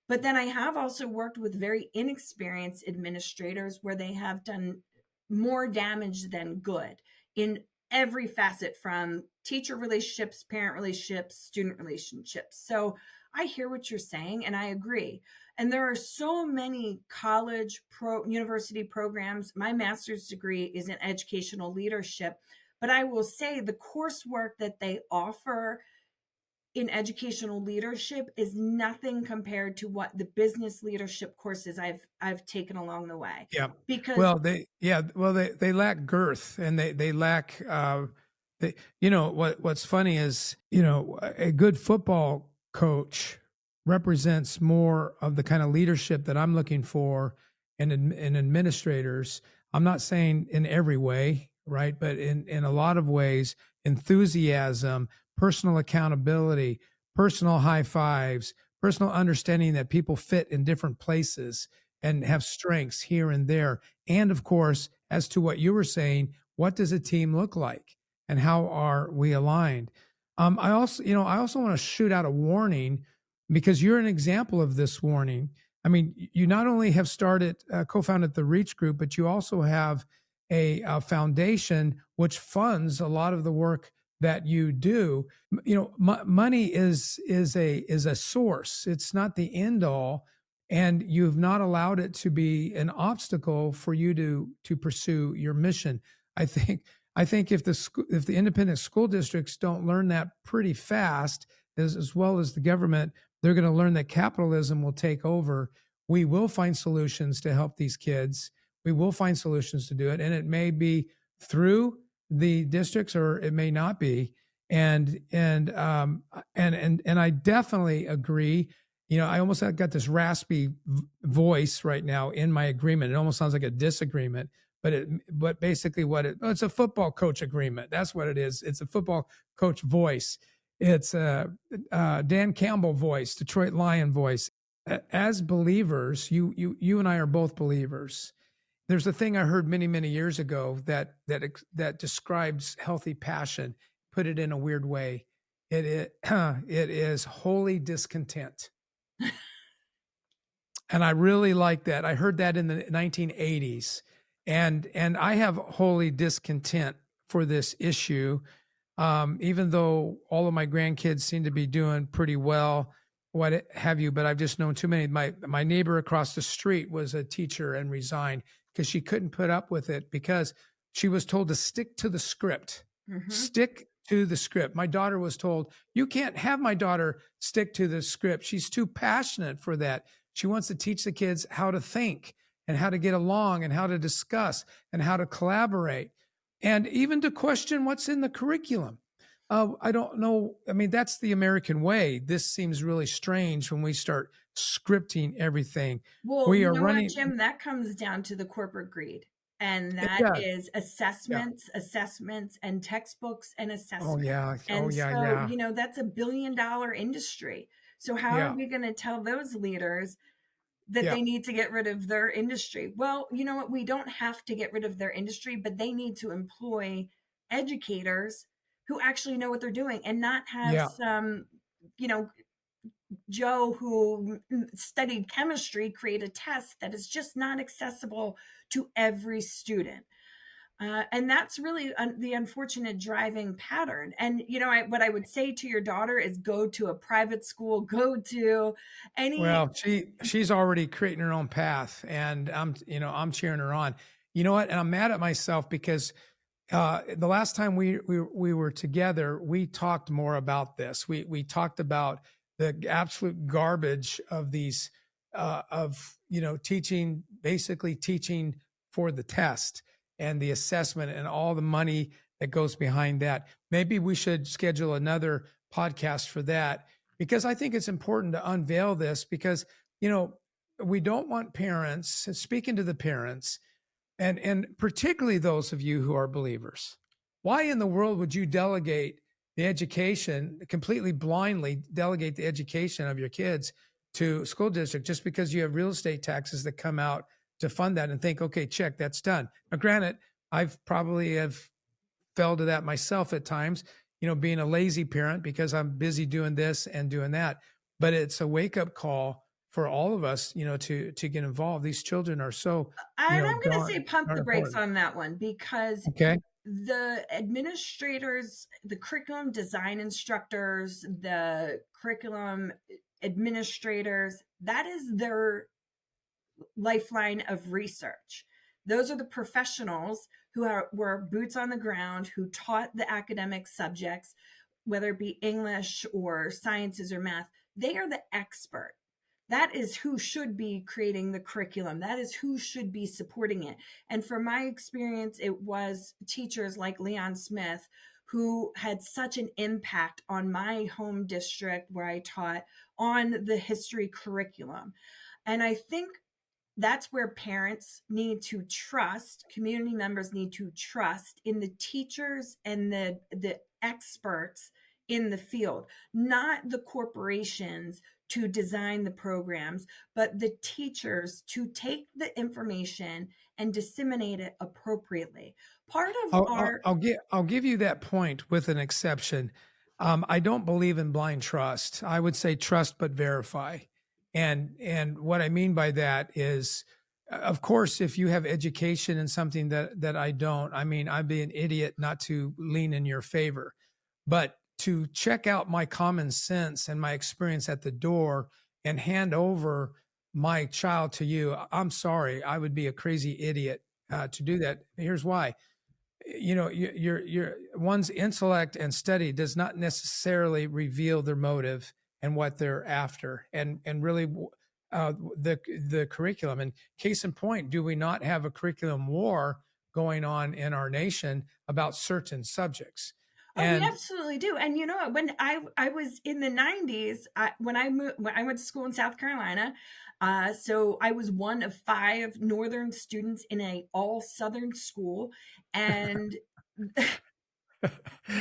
But then I have also worked with very inexperienced administrators where they have done more damage than good in every facet, from teacher relationships, parent relationships, student relationships. So I hear what you're saying and I agree. And there are so many college, university programs. My master's degree is in educational leadership, but I will say the coursework that they offer in educational leadership is nothing compared to what the business leadership courses I've taken along the way. Yeah. Because they lack girth, and they lack what's funny is, a good football coach represents more of the kind of leadership that I'm looking for in administrators. I'm not saying in every way, right? But in a lot of ways, enthusiasm, personal accountability, personal high fives, personal understanding that people fit in different places and have strengths here and there. And of course, as to what you were saying, what does a team look like and how are we aligned? I also want to shoot out a warning, because you're an example of this warning. I mean, you not only have co-founded the Reach Group, but you also have a foundation which funds a lot of the work that you do. Money is a source. It's not the end all. and you've not allowed it to be an obstacle for you to pursue your mission. I think if the independent school districts don't learn that pretty fast, as well as the government, they're going to learn that capitalism will take over. We will find solutions to help these kids. We will find solutions to do it, and it may be through the districts, or it may not be. And I definitely agree. I almost got this raspy voice right now in my agreement. It almost sounds like a disagreement, but basically it's a football coach agreement. That's what it is. It's a football coach voice. It's a Dan Campbell voice, Detroit Lion voice. As believers, you and I are both believers. There's a thing I heard many, many years ago that describes healthy passion. Put it in a weird way. It is holy discontent. And I really like that. I heard that in the 1980s. And I have holy discontent for this issue. Even though all of my grandkids seem to be doing pretty well, what have you, but I've just known too many. My neighbor across the street was a teacher and resigned because she couldn't put up with it, because she was told to stick to the script. Mm-hmm. Stick to the script. My daughter was told, you can't have my daughter stick to the script. She's too passionate for that. She wants to teach the kids how to think and how to get along and how to discuss and how to collaborate, and even to question what's in the curriculum. I don't know. I mean, that's the American way. This seems really strange when we start scripting everything. Well, we are running. What, Jim, that comes down to the corporate greed. And that is assessments, and textbooks and assessments. Oh, yeah. And that's $1 billion industry. So how are we going to tell those leaders that they need to get rid of their industry? Well, you know what? We don't have to get rid of their industry, but they need to employ educators who actually know what they're doing, and not have some, Joe who studied chemistry create a test that is just not accessible to every student. And that's really the unfortunate driving pattern. And, what I would say to your daughter is go to a private school, go to any. Well, she's already creating her own path, and I'm cheering her on. You know what? And I'm mad at myself because the last time we were together, we talked more about this. We talked about the absolute garbage of these, basically teaching for the test and the assessment and all the money that goes behind that. Maybe we should schedule another podcast for that, because I think it's important to unveil this, because, we don't want parents, speaking to the parents, and particularly those of you who are believers. Why in the world would you delegate the education, completely blindly delegate the education of your kids to school district just because you have real estate taxes that come out to fund that and think, okay, check, that's done. Now, granted, I've probably fell to that myself at times, being a lazy parent because I'm busy doing this and doing that. But it's a wake-up call for all of us, to get involved. These children are so. And I'm going to say pump the brakes on that one, because the administrators, the curriculum design instructors, the curriculum administrators, that is their lifeline of research. Those are the professionals who were boots on the ground, who taught the academic subjects, whether it be English or sciences or math. They are the expert. That is who should be creating the curriculum. That is who should be supporting it. And from my experience, it was teachers like Leon Smith who had such an impact on my home district where I taught, on the history curriculum. And I think that's where parents need to trust, community members need to trust in the teachers and the experts in the field, not the corporations to design the programs, but the teachers to take the information and disseminate it appropriately. Part of I'll give you that point with an exception. I don't believe in blind trust. I would say trust but verify. And what I mean by that is, of course, if you have education in something that I don't, I'd be an idiot not to lean in your favor. But to check out my common sense and my experience at the door and hand over my child to you, I'm sorry, I would be a crazy idiot to do that. Here's why. Your one's intellect and study does not necessarily reveal their motive and what they're after, and really the curriculum. And case in point, do we not have a curriculum war going on in our nation about certain subjects? Oh, we And absolutely do. And you know what? When I was in the 90s, when I went to school in South Carolina, so I was one of 5 Northern students in a all Southern school, and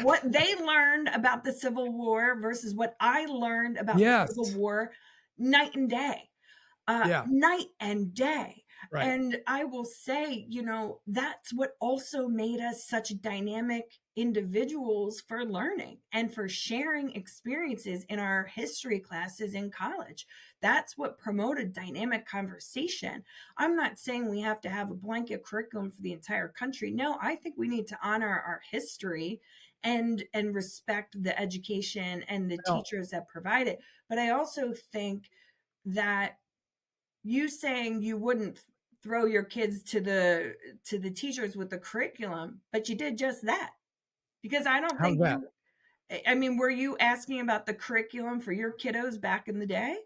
what they learned about the Civil War versus what I learned about the Civil yes, War, night and day. yeah, Night and day. right. And I will say, that's what also made us such dynamic individuals for learning and for sharing experiences in our history classes in college. That's what promoted dynamic conversation. I'm not saying we have to have a blanket curriculum for the entire country. No, I think we need to honor our history and respect the education and the Well, teachers that provide it. But I also think that you saying you wouldn't throw your kids to the teachers with the curriculum, but you did just that. Because I don't how's think that? you I mean, were you asking about the curriculum for your kiddos back in the day?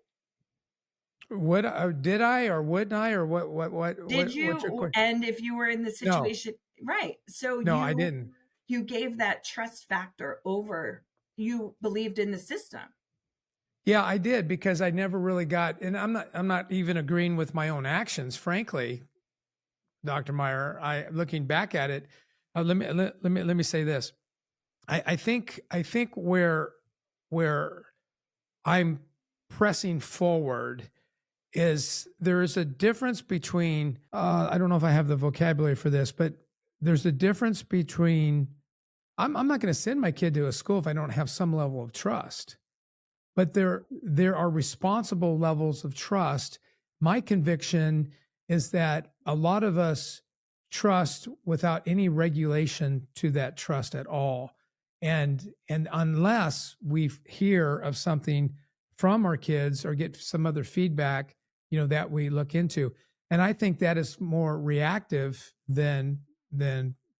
Did I or wouldn't I or Did what's your you? question? And if you were in the No, situation, right. So no, I didn't. you gave that trust factor over, you believed in the system. Yeah, I did because I never really got, and I'm not even agreeing with my own actions, frankly, Dr. Meyer. Looking back at it, let me say this. I think where I'm pressing forward is there is a difference between, I don't know if I have the vocabulary for this, but there's a difference between, I'm not going to send my kid to a school if I don't have some level of trust. But there are responsible levels of trust. My conviction is that a lot of us trust without any regulation to that trust at all. And unless we hear of something from our kids or get some other feedback, that we look into. And I think that is more reactive than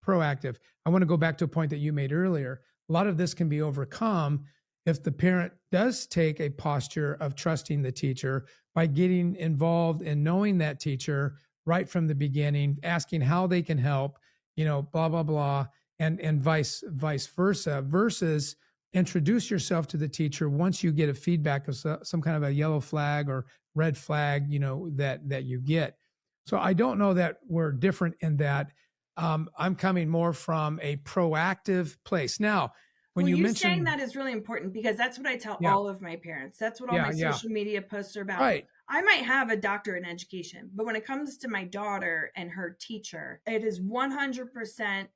proactive. I want to go back to a point that you made earlier. A lot of this can be overcome if the parent does take a posture of trusting the teacher by getting involved in knowing that teacher right from the beginning, asking how they can help, blah, blah, blah, and vice versa, versus introduce yourself to the teacher once you get a feedback of some kind of a yellow flag or red flag, that you get. So I don't know that we're different in that. I'm coming more from a proactive place. Now, when Well, you you saying mentioned, that is really important because that's what I tell yeah, all of my parents. That's what all my yeah, social media posts are about. right. I might have a doctorate in education, but when it comes to my daughter and her teacher, it is 100%.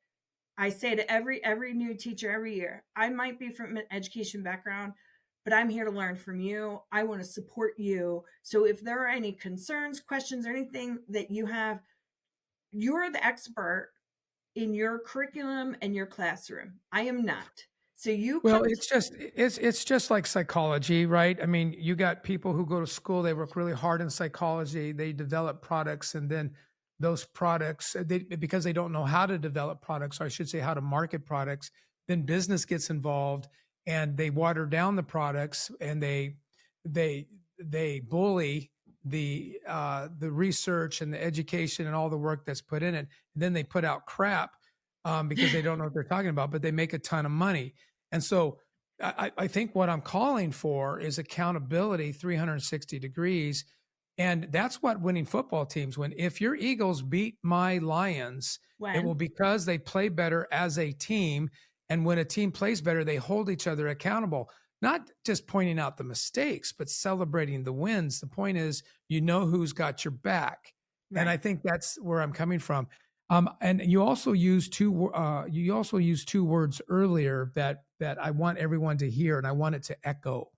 I say to every new teacher every year, I might be from an education background, but I'm here to learn from you. I want to support you. So if there are any concerns, questions, or anything that you have, you're the expert in your curriculum and your classroom. I am not. So you Well, come it's just like psychology, right? I mean, you got people who go to school, they work really hard in psychology, they develop products, and then those products, because they don't know how to develop products, or I should say how to market products, then business gets involved and they water down the products and they they bully the research and the education and all the work that's put in it. And then they put out crap because they don't know what they're talking about, but they make a ton of money. And so I think what I'm calling for is accountability 360 degrees. And that's what winning football teams win. If your Eagles beat my Lions, it will when because they play better as a team. And when a team plays better, they hold each other accountable, not just pointing out the mistakes, but celebrating the wins. The point is, who's got your back. And I right. think that's where I'm coming from. And you also used two words earlier that I want everyone to hear, and I want it to echo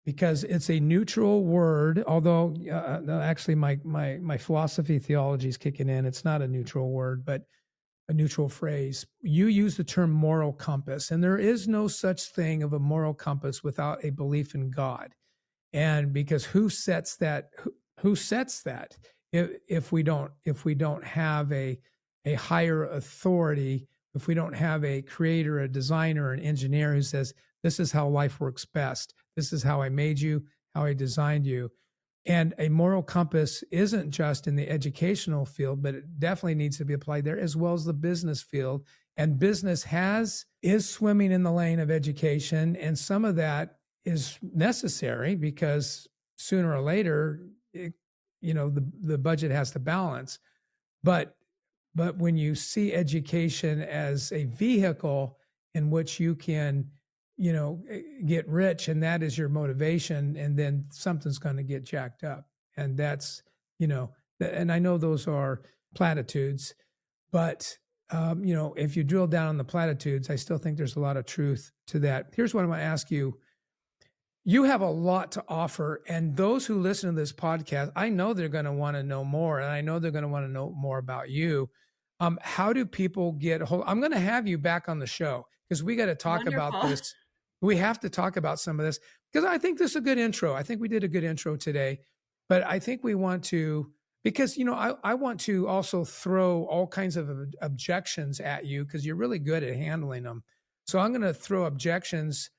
because it's a neutral word. Although no, actually, my philosophy theology is kicking in. It's not a neutral word, but a neutral phrase. You use the term moral compass, and there is no such thing of a moral compass without a belief in God. And because who sets that? Who sets that? If we don't have a higher authority, if we don't have a creator, a designer, an engineer who says, this is how life works best. This is how I made you, how I designed you. And a moral compass isn't just in the educational field, but it definitely needs to be applied there as well as the business field. And business is swimming in the lane of education. And some of that is necessary because sooner or later, the budget has to balance. But when you see education as a vehicle in which you can, get rich, and that is your motivation, and then something's going to get jacked up. And that's, and I know those are platitudes, but, if you drill down on the platitudes, I still think there's a lot of truth to that. Here's what I'm going to ask you. You have a lot to offer, and those who listen to this podcast, I know they're going to want to know more, and I know they're going to want to know more about you. How do people get a hold? I'm going to have you back on the show because we got to talk about Wonderful. this. We have to talk about some of this because I think this is a good intro. I think we did a good intro today, but I think we want to, because, I want to also throw all kinds of objections at you because you're really good at handling them. So I'm going to throw objections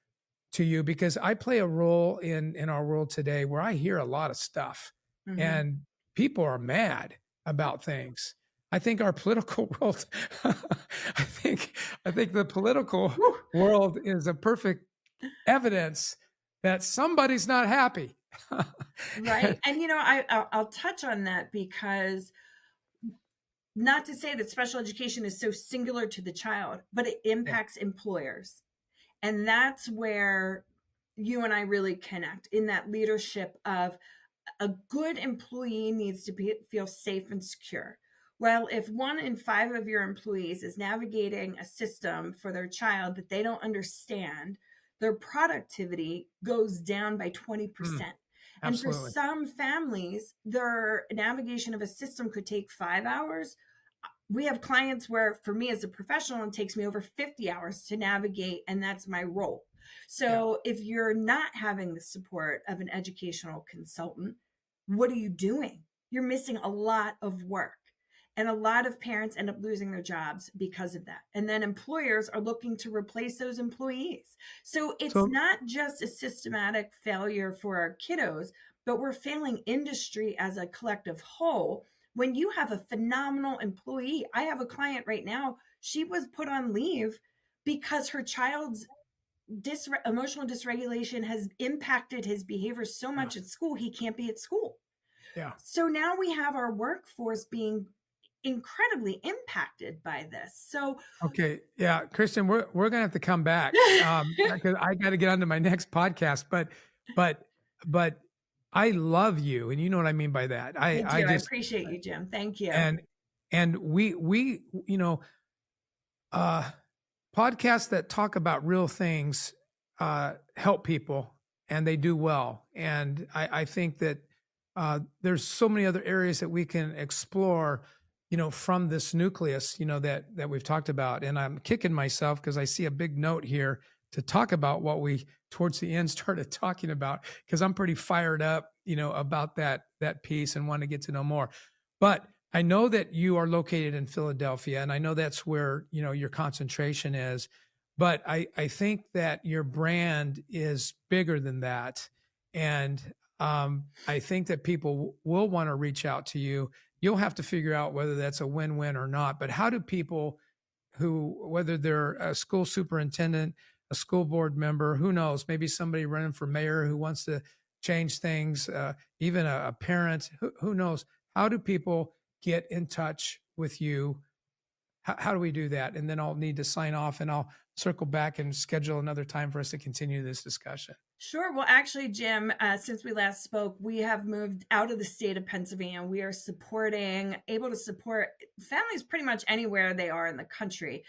to you because I play a role in our world today where I hear a lot of stuff and people are mad about things. I think our political world, I think the political world is a perfect evidence that somebody's not happy. Right. And, I'll touch on that because not to say that special education is so singular to the child, but it impacts employers. And that's where you and I really connect in that leadership of a good employee needs to feel safe and secure. Well, if 1 in 5 of your employees is navigating a system for their child that they don't understand, their productivity goes down by 20%. And for some families, their navigation of a system could take 5 hours. We have clients where, for me as a professional, it takes me over 50 hours to navigate, and that's my role. So if you're not having the support of an educational consultant, what are you doing? You're missing a lot of work. And a lot of parents end up losing their jobs because of that. And then employers are looking to replace those employees. So it's not just a systematic failure for our kiddos, but we're failing industry as a collective whole. When you have a phenomenal employee, I have a client right now, she was put on leave because her child's emotional dysregulation has impacted his behavior so much at school, he can't be at school. Yeah. So now we have our workforce being incredibly impacted by this. So okay, yeah, Kristin, we're gonna have to come back because I got to get on to my next podcast. But I love you, and you know what I mean by that. I appreciate you, Jim. Thank you. And we podcasts that talk about real things help people, and they do well. And I think that there's so many other areas that we can explore, from this nucleus, that we've talked about. And I'm kicking myself because I see a big note here to talk about what we towards the end started talking about, because I'm pretty fired up, about that piece and want to get to know more. But I know that you are located in Philadelphia, and I know that's where, your concentration is. But I think that your brand is bigger than that. And I think that people will want to reach out to you. You'll have to figure out whether that's a win-win or not. But how do people whether they're a school superintendent, a school board member, who knows, maybe somebody running for mayor who wants to change things, even a parent, who knows, how do people get in touch with you? How do we do that? And then I'll need to sign off, and I'll circle back and schedule another time for us to continue this discussion. Sure. Well, actually, Jim, since we last spoke, we have moved out of the state of Pennsylvania. We are able to support families pretty much anywhere they are in the country.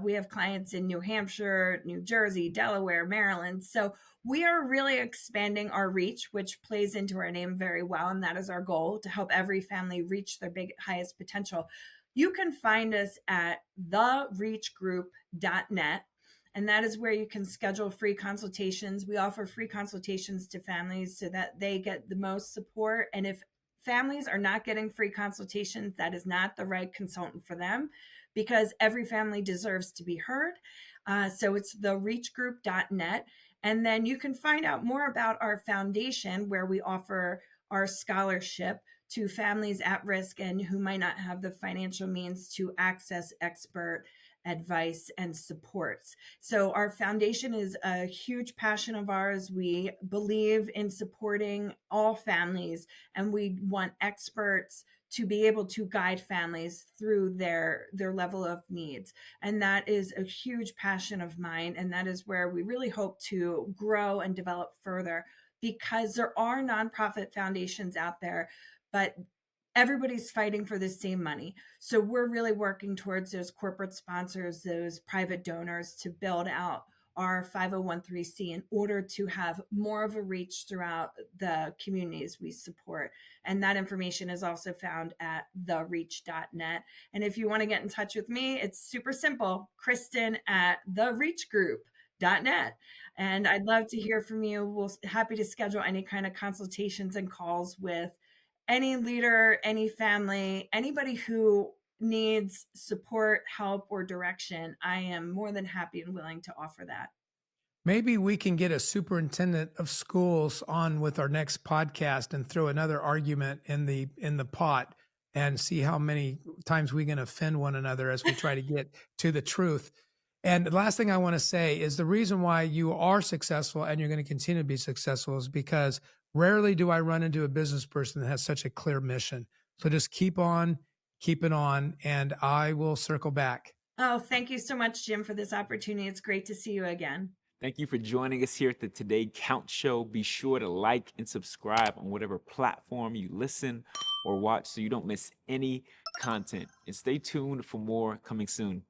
We have clients in New Hampshire, New Jersey, Delaware, Maryland. So we are really expanding our reach, which plays into our name very well. And that is our goal, to help every family reach their highest potential. You can find us at thereachgroup.net. And that is where you can schedule free consultations. We offer free consultations to families so that they get the most support. And if families are not getting free consultations, that is not the right consultant for them, because every family deserves to be heard. So it's thereachgroup.net. And then you can find out more about our foundation, where we offer our scholarship to families at risk and who might not have the financial means to access expert advice and supports. So our foundation is a huge passion of ours. We believe in supporting all families, and we want experts to be able to guide families through their level of needs. And that is a huge passion of mine. And that is where we really hope to grow and develop further, because there are nonprofit foundations out there, but everybody's fighting for the same money. So we're really working towards those corporate sponsors, those private donors, to build out our 501(c) in order to have more of a reach throughout the communities we support. And that information is also found at thereach.net. And if you want to get in touch with me, it's super simple: Kristin at thereachgroup.net. And I'd love to hear from you. We'll happy to schedule any kind of consultations and calls with any leader, any family, anybody who needs support, help, or direction. I am more than happy and willing to offer that. Maybe we can get a superintendent of schools on with our next podcast and throw another argument in the pot and see how many times we can offend one another as we try to get to the truth. And the last thing I want to say is the reason why you are successful and you're going to continue to be successful is because rarely do I run into a business person that has such a clear mission. So just keep on, keep it on, and I will circle back. Oh, thank you so much, Jim, for this opportunity. It's great to see you again. Thank you for joining us here at the Today Count Show. Be sure to like and subscribe on whatever platform you listen or watch so you don't miss any content. And stay tuned for more coming soon.